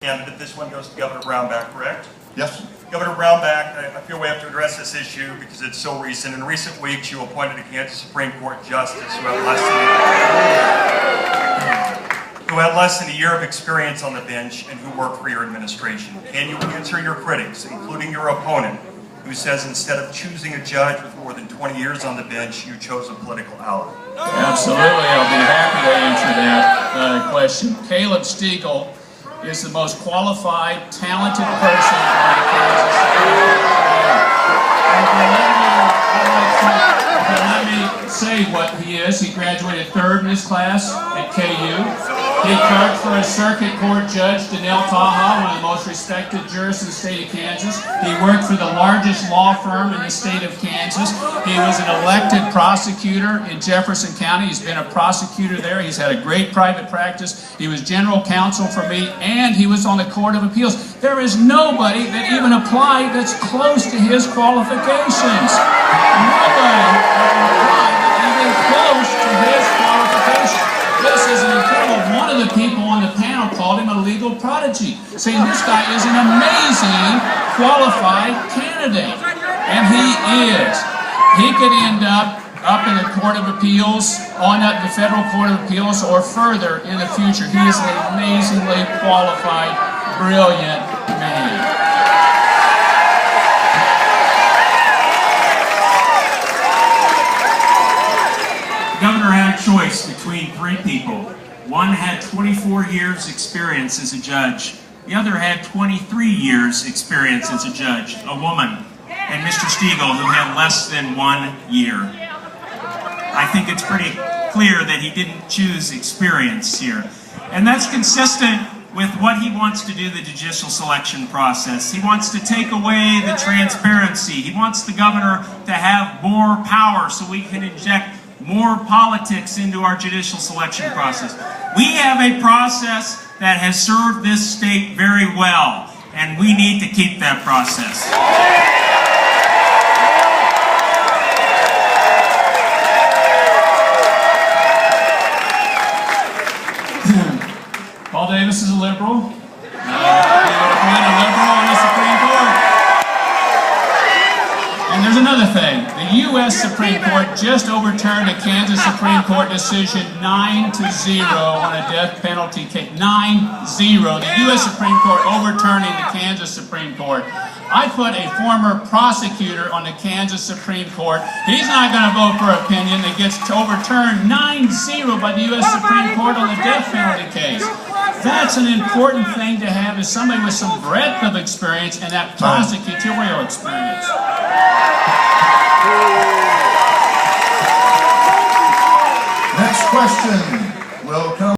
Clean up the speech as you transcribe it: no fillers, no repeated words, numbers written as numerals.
Candidate. This one goes to Governor Brownback, correct? Yes. Governor Brownback, I feel we have to address this issue because it's so recent. In recent weeks, you appointed a Kansas Supreme Court justice who had less than a year of experience on the bench and who worked for your administration. Can you answer your critics, including your opponent, who says instead of choosing a judge with more than 20 years on the bench, you chose a political ally? Absolutely, I'll be happy to answer that question. Caleb Stegall is the most qualified, talented person on the Kansas Supreme Court. Let me say what he is. He graduated third in his class at KU. He clerked for a circuit court judge, Danelle Taha, one of the most respected jurists in the state of Kansas. He worked for the largest law firm in the state of Kansas. He was an elected prosecutor in Jefferson County. He's been a prosecutor there. He's had a great private practice. He was general counsel for me, and he was on the Court of Appeals. There is nobody that even applied that's close to his qualifications. Nobody applied even close to his qualifications. This is an incredible. One of the people on the panel called him a legal prodigy, saying this guy is an amazing, qualified candidate. And he is. He could end up in the Court of Appeals, on up the Federal Court of Appeals, or further in the future. He is an amazingly qualified, brilliant man. The governor had a choice between three people. One had 24 years experience as a judge. The other had 23 years experience as a judge, a woman, and Mr. Stegall, who had less than 1 year. I think it's pretty clear that he didn't choose experience here. And that's consistent with what he wants to do the judicial selection process. He wants to take away the transparency. He wants the governor to have more power so we can inject more politics into our judicial selection process. We have a process that has served this state very well, and we need to keep that process. Paul Davis is a liberal. He would appoint a liberal on the Supreme Court. And there's another thing. The U.S. Supreme Court just overturned a Kansas Supreme Court decision 9-0 on a death penalty case. 9-0. The U.S. Supreme Court overturning the Kansas Supreme Court. I put a former prosecutor on the Kansas Supreme Court. He's not going to vote for an opinion that gets overturned 9-0 by the U.S. Supreme Court on the death penalty case. That's an important thing to have, is somebody with some breadth of experience and that prosecutorial experience. Next question will come.